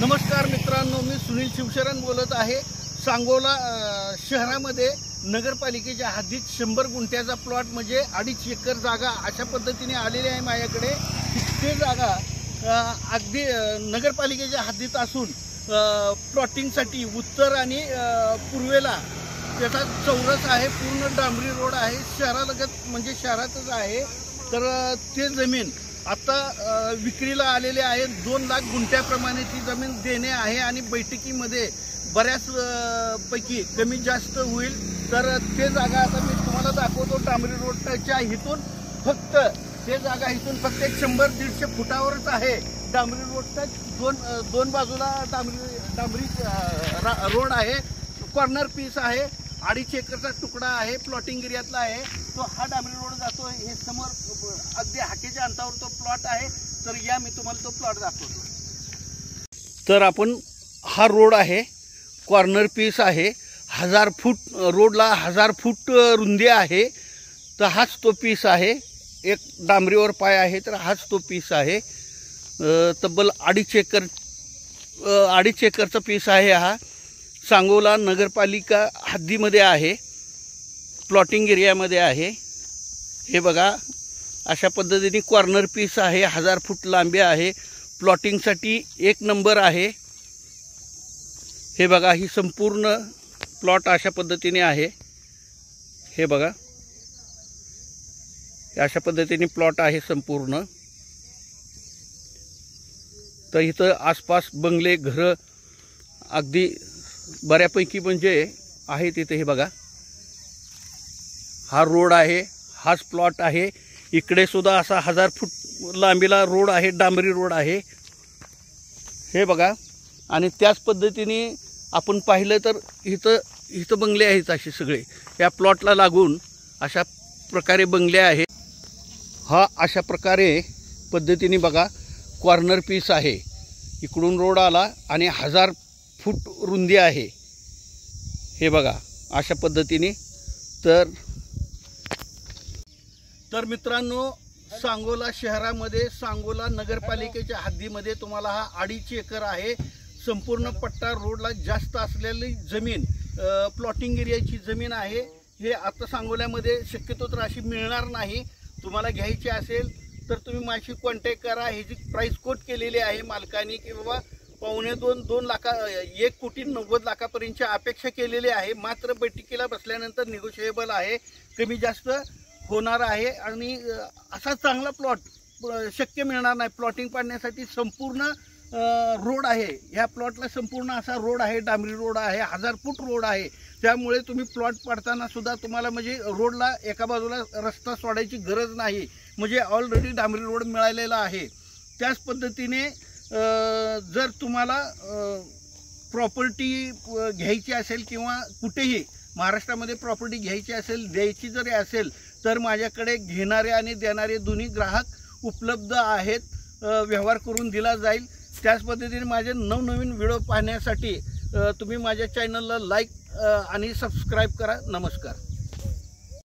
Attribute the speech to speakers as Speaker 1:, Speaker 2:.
Speaker 1: नमस्कार मित्रांनो, मी सुनील शिवशरण बोलत आहे। सांगोला शहरामध्ये नगरपालिकेच्या हद्दीत 100 गुंठ्याचा प्लॉट म्हणजे 2.5 एकर जागा अशा पद्धतीने आलेली आहे माझ्याकडे। ते जागा अगदी नगरपालिकेच्या हद्दीत असून प्लॉटिंगसाठी उत्तर आणि पूर्वेला त्याचा चौरस आहे, पूर्ण डांबरी रोड आहे, शहरालगत म्हणजे शहरातच आहे। तर ते जमीन आता विक्रीला आलेले आहे। 2 लाख गुंठ्याप्रमाणे ती जमीन देणे आहे आणि बैठकीमध्ये बऱ्याच पैकी कमी जास्त होईल। तर ते जागा आता मी तुम्हाला दाखवतो। डांबरी रोडच्या इथून फक्त ते जागा इथून फक्त 100-150 फुटावरच आहे। डांबरी रोडच्या दोन बाजूला डांबरी रोड आहे, कॉर्नर पीस आहे, 2.5 एकरचा तुकडा आहे, प्लॉटिंग एरियातला आहे तो। हा डांबरी रोड जातो, हे समोर अगदी हाकेच्या अंतरावर तो प्लॉट आहे। तर या मी तुम्हाला तो प्लॉट दाखवतो। तर आपण हा रोड आहे, कॉर्नर पीस आहे, 1000 फूट रोडला 1000 फूट रुंदी आहे। तर हाच तो पीस आहे, एक डांबरीवर पाय आहे, तर हाच तो पीस आहे। तब्बल 2.5 एकरचा पीस आहे। हा सांगोला नगरपालिका हद्दीमध्ये आहे, प्लॉटिंग एरियामध्ये आहे। हे बघा, अशा पद्धतीने कॉर्नर पीस आहे, 1000 फूट लांबी आहे, प्लॉटिंगसाठी 1 नंबर आहे। हे बघा, ही संपूर्ण प्लॉट अशा पद्धतीने आहे। हे बघा, अशा पद्धतीने प्लॉट आहे संपूर्ण। तर इथं आसपास बंगले घर अगदी बऱ्यापैकी म्हणजे आहे तिथे। हे बघा, हा रोड आहे, हाच प्लॉट आहे। इकडे सुद्धा असा 1000 फूट लांबीला रोड आहे, डांबरी रोड आहे। हे बघा, आणि त्याच पद्धतीने आपण पाहिलं तर इथं बंगले आहेत असे सगळे, या प्लॉटला लागून अशा प्रकारे बंगले आहेत। हा अशा प्रकारे पद्धतीने बघा, कॉर्नर पीस आहे, इकडून रोड आला आणि 1000 फूट रुंदी आहे। हे बघा, अशा पद्धतीने। तर मित्रांनो, सांगोला शहरामध्ये सांगोला नगरपालिकेच्या हद्दीमध्ये तुम्हाला हा 2.5 एकर आहे। संपूर्ण पट्टा रोडला जास्त असलेली जमीन, प्लॉटिंग एरियाची जमीन आहे। हे आता सांगोल्यामध्ये शक्यतो तर अशी मिळणार नाही। तुम्हाला घ्यायची असेल तर तुम्ही माझी कॉन्टॅक्ट करा। ह्याची प्राइस कोट केलेली आहे मालकाने की बाबा 1.5-2 लाख 1,90,00,000 अपेक्षा केलेली आहे। मात्र बैठकीला बसल्यानंतर निगोशिएबल आहे, कमी जास्त होणार आहे। आणि असा चांगला प्लॉट शक्य मिळणार नाही। प्लॉटिंग पाडण्यासाठी संपूर्ण रोड आहे, ह्या प्लॉटला संपूर्ण असा रोड आहे, डांबरी रोड आहे, 1000 फूट रोड आहे। त्यामुळे तुम्ही प्लॉट पाडताना सुद्धा तुम्हाला म्हणजे रोडला एका बाजूला रस्ता सोडायची गरज नाही, म्हणजे ऑलरेडी डांबरी रोड मिळालेला आहे। त्याच पद्धतीने जर तुम्हाला प्रॉपर्टी घ्यायची असेल किंवा कुठेही महाराष्ट्रामध्ये प्रॉपर्टी घ्यायची असेल, द्यायची जरी असेल, तर माझ्याकडे घेणारे आणि देणारे दोन्ही ग्राहक उपलब्ध आहेत, व्यवहार करून दिला जाईल। त्याच पद्धतीने माझे नवनवीन व्हिडिओ पाहण्यासाठी तुम्ही माझ्या चॅनलला लाईक आणि सबस्क्राईब करा। नमस्कार।